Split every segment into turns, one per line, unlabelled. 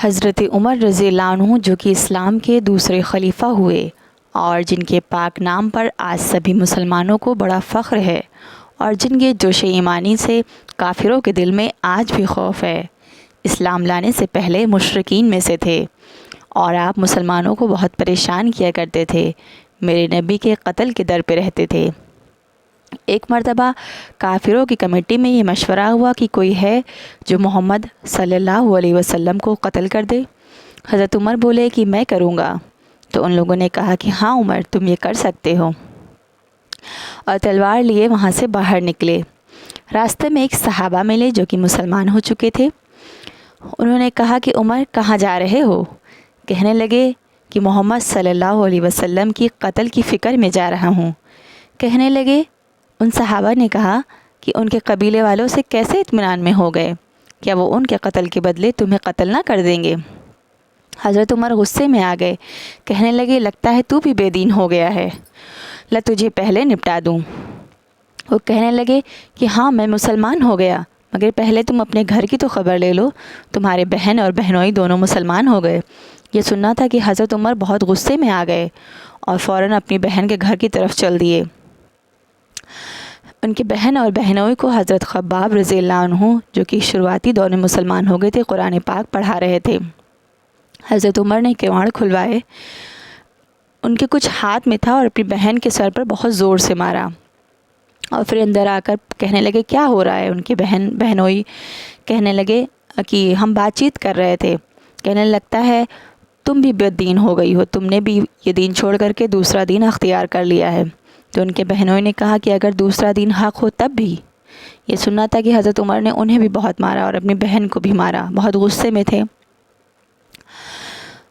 حضرت عمر رضی اللہ عنہ جو کہ اسلام کے دوسرے خلیفہ ہوئے اور جن کے پاک نام پر آج سبھی مسلمانوں کو بڑا فخر ہے اور جن کے جوش ایمانی سے کافروں کے دل میں آج بھی خوف ہے، اسلام لانے سے پہلے مشرکین میں سے تھے اور آپ مسلمانوں کو بہت پریشان کیا کرتے تھے، میرے نبی کے قتل کے در پہ رہتے تھے۔ ایک مرتبہ کافروں کی کمیٹی میں یہ مشورہ ہوا کہ کوئی ہے جو محمد صلی اللہ علیہ وسلم کو قتل کر دے۔ حضرت عمر بولے کہ میں کروں گا، تو ان لوگوں نے کہا کہ ہاں عمر، تم یہ کر سکتے ہو، اور تلوار لیے وہاں سے باہر نکلے۔ راستے میں ایک صحابہ ملے جو کہ مسلمان ہو چکے تھے۔ انہوں نے کہا کہ عمر کہاں جا رہے ہو؟ کہنے لگے کہ محمد صلی اللہ علیہ وسلم کی قتل کی فکر میں جا رہا ہوں۔ کہنے لگے، ان صحابہ نے کہا کہ ان کے قبیلے والوں سے کیسے اطمینان میں ہو گئے؟ کیا وہ ان کے قتل کے بدلے تمہیں قتل نہ کر دیں گے؟ حضرت عمر غصے میں آ گئے، کہنے لگے لگتا ہے تو بھی بے دین ہو گیا ہے، تجھے پہلے نپٹا دوں۔ وہ کہنے لگے کہ ہاں میں مسلمان ہو گیا، مگر پہلے تم اپنے گھر کی تو خبر لے لو، تمہارے بہن اور بہنوئی دونوں مسلمان ہو گئے۔ یہ سننا تھا کہ حضرت عمر بہت غصے میں آ گئے اور فوراً اپنی بہن کے گھر کی طرف چل دیے۔ ان کی بہن اور بہنوئی کو حضرت خباب رضی اللہ عنہ جو کہ شروعاتی دور میں مسلمان ہو گئے تھے، قرآن پاک پڑھا رہے تھے۔ حضرت عمر نے کیواڑ کھلوائے، ان کے کچھ ہاتھ میں تھا اور اپنی بہن کے سر پر بہت زور سے مارا، اور پھر اندر آ کر کہنے لگے کیا ہو رہا ہے؟ ان کے بہنوئی کہنے لگے کہ ہم بات چیت کر رہے تھے، کہنے لگتا ہے تم بھی بد دین ہو گئی ہو، تم نے بھی یہ دین چھوڑ کر کے دوسرا دین اختیار کر لیا ہے۔ تو ان کے بہنوئی نے کہا کہ اگر دوسرا دین حق ہو تب بھی۔ یہ سننا تھا کہ حضرت عمر نے انہیں بھی بہت مارا اور اپنی بہن کو بھی مارا، بہت غصے میں تھے۔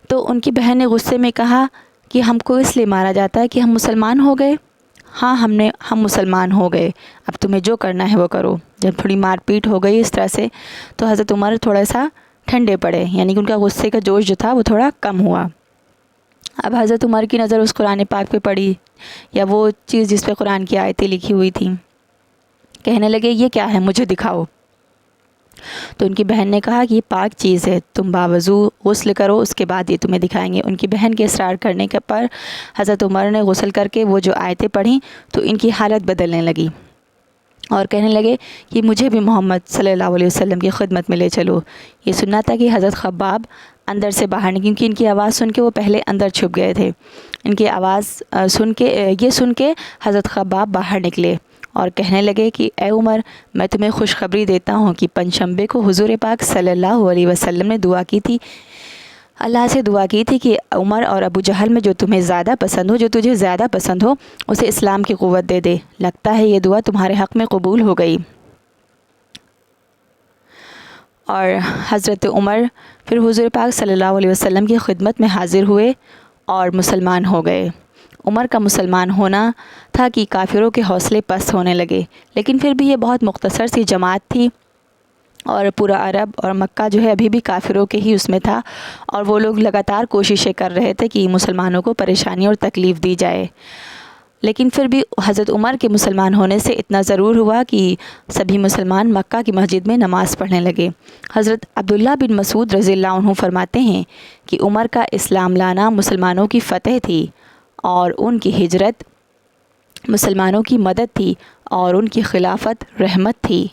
تو ان کی بہن نے غصے میں کہا کہ ہم کو اس لیے مارا جاتا ہے کہ ہم مسلمان ہو گئے؟ ہاں ہم مسلمان ہو گئے، اب تمہیں جو کرنا ہے وہ کرو۔ جب تھوڑی مار پیٹ ہو گئی اس طرح سے، تو حضرت عمر تھوڑا سا ٹھنڈے پڑے، یعنی کہ ان کا غصے کا جوش جو تھا وہ تھوڑا کم ہوا۔ اب حضرت عمر کی نظر اس قرآن پاک پہ پڑی، یا وہ چیز جس پہ قرآن کی آیتیں لکھی ہوئی تھیں۔ کہنے لگے یہ کیا ہے، مجھے دکھاؤ۔ تو ان کی بہن نے کہا کہ یہ پاک چیز ہے، تم باوضو غسل کرو، اس کے بعد یہ تمہیں دکھائیں گے۔ ان کی بہن کے اصرار کرنے کے پر حضرت عمر نے غسل کر کے وہ جو آیتیں پڑھیں تو ان کی حالت بدلنے لگی، اور کہنے لگے کہ مجھے بھی محمد صلی اللہ علیہ وسلم کی خدمت میں لے چلو۔ یہ سننا تھا کہ حضرت خباب اندر سے باہر نکلے، کیونکہ ان کی آواز سن کے وہ پہلے اندر چھپ گئے تھے۔ ان کی آواز سن کے حضرت خباب باہر نکلے اور کہنے لگے کہ اے عمر، میں تمہیں خوشخبری دیتا ہوں کہ پنجشنبے کو حضور پاک صلی اللہ علیہ وسلم نے دعا کی تھی، اللہ سے دعا کی تھی کہ عمر اور ابو جہل میں جو تمہیں زیادہ پسند ہو، جو تجھے زیادہ پسند ہو، اسے اسلام کی قوت دے دے۔ لگتا ہے یہ دعا تمہارے حق میں قبول ہو گئی۔ اور حضرت عمر پھر حضور پاک صلی اللہ علیہ وسلم کی خدمت میں حاضر ہوئے اور مسلمان ہو گئے۔ عمر کا مسلمان ہونا تھا کہ کافروں کے حوصلے پست ہونے لگے، لیکن پھر بھی یہ بہت مختصر سی جماعت تھی، اور پورا عرب اور مکہ جو ہے ابھی بھی کافروں کے ہی اس میں تھا، اور وہ لوگ لگاتار کوششیں کر رہے تھے کہ مسلمانوں کو پریشانی اور تکلیف دی جائے۔ لیکن پھر بھی حضرت عمر کے مسلمان ہونے سے اتنا ضرور ہوا کہ سبھی مسلمان مکہ کی مسجد میں نماز پڑھنے لگے۔ حضرت عبداللہ بن مسعود رضی اللہ عنہ فرماتے ہیں کہ عمر کا اسلام لانا مسلمانوں کی فتح تھی، اور ان کی ہجرت مسلمانوں کی مدد تھی، اور ان کی خلافت رحمت تھی۔